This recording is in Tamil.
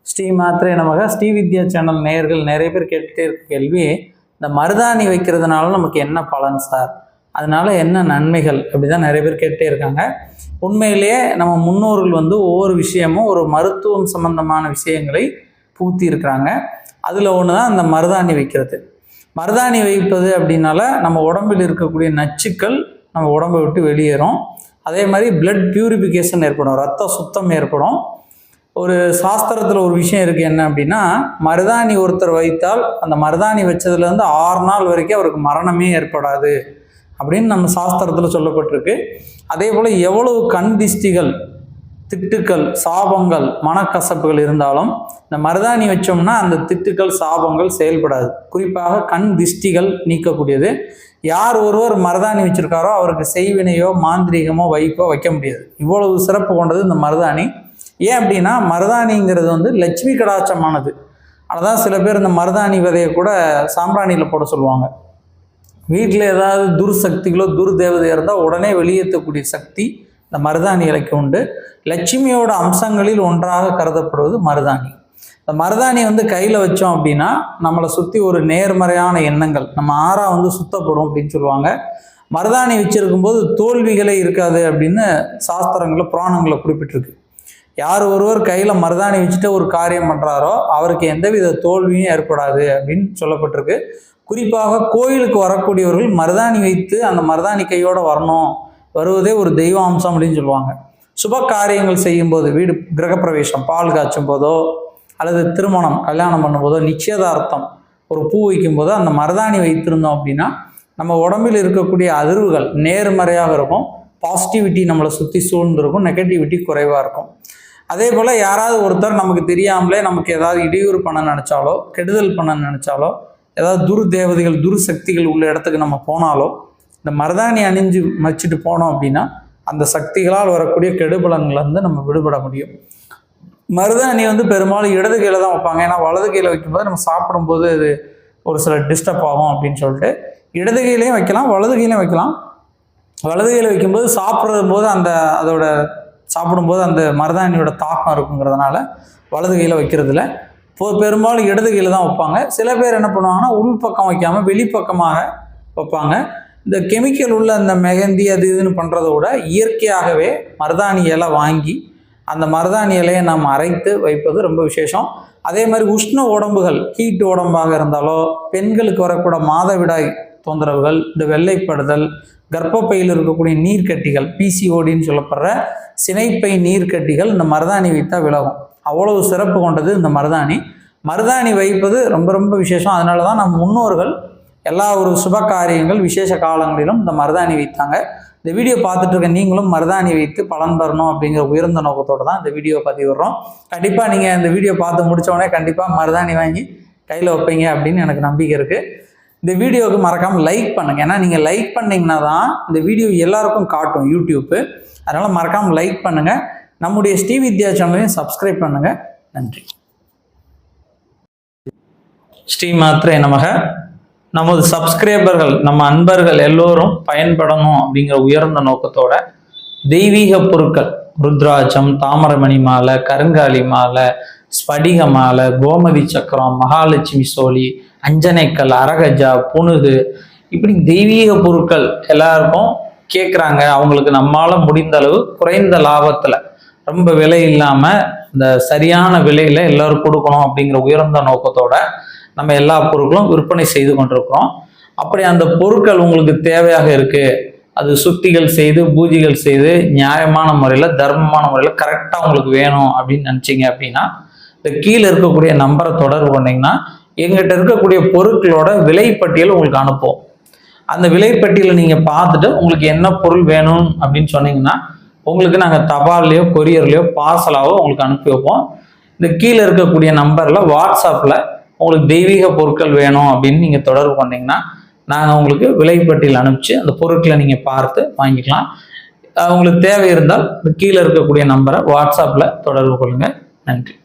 ஸ்ரீ மாத்திரை நமக. ஸ்ரீ வித்யா சேனல் நேயர்கள் நிறைய பேர் கேட்டுகிட்டே இருக்க கேள்வி, இந்த மருதாணி வைக்கிறதுனால நமக்கு என்ன பலன் சார், அதனால என்ன நன்மைகள், அப்படிதான் நிறைய பேர் கேட்டே இருக்காங்க. உண்மையிலேயே நம்ம முன்னோர்கள் ஒவ்வொரு விஷயமும் ஒரு மருத்துவம் சம்பந்தமான விஷயங்களை பூத்தி இருக்கிறாங்க. அதில் ஒன்று தான் அந்த மருதாணி வைக்கிறது. மருதாணி வைப்பது அப்படின்னால நம்ம உடம்பில் இருக்கக்கூடிய நச்சுக்கள் நம்ம உடம்பை விட்டு வெளியேறும். அதே மாதிரி பிளட் பியூரிஃபிகேஷன் ஏற்படும், ரத்த சுத்தம் ஏற்படும். ஒரு சாஸ்திரத்தில் ஒரு விஷயம் இருக்குது, என்ன அப்படின்னா, மருதாணி ஒருத்தர் வைத்தால் அந்த மருதாணி வச்சதுலேருந்து 6 நாள் வரைக்கும் அவருக்கு மரணமே ஏற்படாது அப்படின்னு நம்ம சாஸ்திரத்தில் சொல்லப்பட்டிருக்கு. அதே போல் எவ்வளவு கண் திஷ்டிகள், திட்டுக்கள், சாபங்கள், மனக்கசப்புகள் இருந்தாலும் இந்த மருதாணி வச்சோம்னா அந்த திட்டுக்கள், சாபங்கள் செயல்படாது. குறிப்பாக கண் திஷ்டிகள் நீக்கக்கூடியது. யார் ஒருவர் மருதாணி வச்சிருக்காரோ அவருக்கு செய்வினையோ மாந்திரீகமோ வைக்க முடியாது. இவ்வளவு சிறப்பு கொண்டது இந்த மருதாணி. ஏன் அப்படின்னா, மருதாணிங்கிறது லட்சுமி கடாட்சமானது. அதுதான் சில பேர் இந்த மருதாணி விதையை கூட சாம்பிராணியில் போட சொல்லுவாங்க. வீட்டில் ஏதாவது துர்சக்திகளோ துர்தேவதையாக இருந்தால் உடனே வெளியேற்றக்கூடிய சக்தி இந்த மருதாணி இலைக்கு உண்டு. லட்சுமியோட அம்சங்களில் ஒன்றாக கருதப்படுவது மருதாணி. இந்த மருதாணி கையில் வச்சோம் அப்படின்னா நம்மளை சுற்றி ஒரு நேர்மறையான எண்ணங்கள், நம்ம ஆறா சுத்தப்படும் அப்படின்னு சொல்லுவாங்க. மருதாணி வச்சிருக்கும் போது தோல்விகளே இருக்காது அப்படின்னு சாஸ்திரங்களில், புராணங்களில் குறிப்பிட்டிருக்கு. யார் ஒருவர் கையில் மருதாணி வச்சுட்டு ஒரு காரியம் பண்ணுறாரோ அவருக்கு எந்தவித தோல்வியும் ஏற்படாது அப்படின்னு சொல்லப்பட்டிருக்கு. குறிப்பாக கோயிலுக்கு வரக்கூடியவர்கள் மருதாணி வைத்து அந்த மருதாணி கையோடு வருவதே ஒரு தெய்வ அம்சம் அப்படின்னு சொல்லுவாங்க. சுப காரியங்கள் செய்யும்போது, வீடு கிரகப்பிரவேசம், பால் காய்ச்சும் போதோ அல்லது திருமணம், கல்யாணம் பண்ணும்போதோ, நிச்சயதார்த்தம், ஒரு பூ வைக்கும் போதோ அந்த மருதாணி வைத்திருந்தோம் அப்படின்னா நம்ம உடம்பில் இருக்கக்கூடிய அதிர்வுகள் நேர்மறையாக இருக்கும். பாசிட்டிவிட்டி நம்மளை சுற்றி சூழ்ந்திருக்கும், நெகட்டிவிட்டி குறைவாக இருக்கும். அதே போல் யாராவது ஒருத்தர் நமக்கு தெரியாமலே நமக்கு ஏதாவது இடையூறு பண்ண நினச்சாலோ, கெடுதல் பண்ண நினச்சாலோ, ஏதாவது துர்தேவதைகள், துர்சக்திகள் உள்ள இடத்துக்கு நம்ம போனாலோ இந்த மருதாணி அணிஞ்சு வச்சுட்டு போனோம் அப்படின்னா அந்த சக்திகளால் வரக்கூடிய கெடுபலன்கள்லேருந்து நம்ம விடுபட முடியும். மருதாணி பெரும்பாலும் இடது கையில் தான் வைப்பாங்க. ஏன்னா வலது கையில் வைக்கும்போது நம்ம சாப்பிடும்போது அது ஒரு சில டிஸ்டர்ப் ஆகும் அப்படின்னு சொல்லிட்டு இடது கையிலையும் வைக்கலாம், வலது கையிலையும் வைக்கலாம். வலது கையில் வைக்கும்போது சாப்பிடும்போது அந்த மருதாணியோட தாக்கம் இருக்குங்கிறதுனால வலது கையில் வைக்கிறதுல பெரும்பாலும் இடது கையில் தான் வைப்பாங்க. சில பேர் என்ன பண்ணுவாங்கன்னா உள்பக்கம் வைக்காமல் வெளிப்பக்கமாக வைப்பாங்க. இந்த கெமிக்கல் உள்ள அந்த மெகந்தி அது இதுன்னு பண்ணுறத விட இயற்கையாகவே மருதாணி இலை வாங்கி அந்த மருதாணி இலையை நாம் அரைத்து வைப்பது ரொம்ப விசேஷம். அதே மாதிரி உஷ்ண உடம்புகள், ஹீட் உடம்பாக இருந்தாலோ, பெண்களுக்கு வரக்கூட மாதவிடாய் தொந்தரவுகள், இந்த வெள்ளைப்படுதல், கர்ப்பப்பையில் இருக்கக்கூடிய நீர்க்கட்டிகள், பிசிஓடின்னு சொல்லப்படுற சினைப்பை நீர்க்கட்டிகள் இந்த மருதாணி வைத்தால் விலகும். அவ்வளவு சிறப்பு கொண்டது இந்த மருதாணி. மருதாணி வைப்பது ரொம்ப ரொம்ப விசேஷம். அதனால தான் நம்ம முன்னோர்கள் எல்லா ஒரு சுப காரியங்கள், விசேஷ காலங்களிலும் இந்த மருதாணி வைத்தாங்க. இந்த வீடியோ பார்த்துட்டு இருக்க நீங்களும் மருதாணி வைத்து பலன் பெறணும் அப்படிங்கிற உயர்ந்த நோக்கத்தோடு தான் இந்த வீடியோ பதிவிடுறோம். கண்டிப்பாக நீங்கள் இந்த வீடியோ பார்த்து முடித்தோடனே கண்டிப்பாக மருதாணி வாங்கி கையில் வைப்பீங்க அப்படின்னு எனக்கு நம்பிக்கை இருக்குது. இந்த வீடியோவுக்கு மறக்காமல் லைக் பண்ணுங்கள். ஏன்னா நீங்கள் லைக் பண்ணிங்கன்னா தான் இந்த வீடியோ எல்லாருக்கும் காட்டும் யூடியூப்பு. அதனால் மறக்காமல் லைக் பண்ணுங்கள். நம்முடைய ஸ்ரீ வித்யா சேனலையும் சப்ஸ்கிரைப் பண்ணுங்கள். நன்றி. ஸ்ரீ மாத்திரை நமக. நமது சப்ஸ்கிரைபர்கள், நம்ம அன்பர்கள் எல்லோரும் பயன்படணும் அப்படிங்கிற உயர்ந்த நோக்கத்தோட தெய்வீக பொருட்கள், ருத்ராட்சம், தாமரமணி மாலை, கருங்காலி மாலை, ஸ்படிக மாலை, கோமதி சக்கரம், மகாலட்சுமி சோழி, அஞ்சனைக்கல், அரகஜா, புனுகு, இப்படி தெய்வீக பொருட்கள் எல்லாருக்கும் கேட்குறாங்க. அவங்களுக்கு நம்மளால் முடிந்த அளவு குறைந்த லாபத்தில், ரொம்ப விலை இல்லாமல், இந்த சரியான விலையில் எல்லோரும் கொடுக்கணும் அப்படிங்கிற உயர்ந்த நோக்கத்தோட நம்ம எல்லா பொருட்களும் விற்பனை செய்து கொண்டிருக்கிறோம். அப்படி அந்த பொருட்கள் உங்களுக்கு தேவையாக இருக்குது, அது சுத்திகள் செய்து, பூஜைகள் செய்து, நியாயமான முறையில், தர்மமான முறையில் கரெக்டாக உங்களுக்கு வேணும் அப்படின்னு நினச்சிங்க அப்படின்னா இந்த கீழே இருக்கக்கூடிய நம்பரை தொடர்பு பண்ணிங்கன்னா எங்கிட்ட இருக்கக்கூடிய பொருட்களோட விலைப்பட்டியல் உங்களுக்கு அனுப்புவோம். அந்த விலைப்பட்டியலை நீங்கள் பார்த்துட்டு உங்களுக்கு என்ன பொருள் வேணும் அப்படின்னு சொன்னீங்கன்னா உங்களுக்கு நாங்கள் தபால்லையோ, கொரியர்லையோ, பார்சலாவோ உங்களுக்கு அனுப்பி வைப்போம். இந்த கீழே இருக்கக்கூடிய நம்பரில் வாட்ஸ்அப்பில் உங்களுக்கு தெய்வீக பொருட்கள் வேணும் அப்படின்னு நீங்கள் தொடர்பு பண்ணிங்கன்னா நாங்கள் உங்களுக்கு விலைப்பட்டியல் அனுப்பிச்சு அந்த பொருட்களை நீங்கள் பார்த்து வாங்கிக்கலாம். உங்களுக்கு தேவை இருந்தால் கீழே இருக்கக்கூடிய நம்பரை வாட்ஸ்அப்பில் தொடர்பு கொள்ளுங்கள். நன்றி.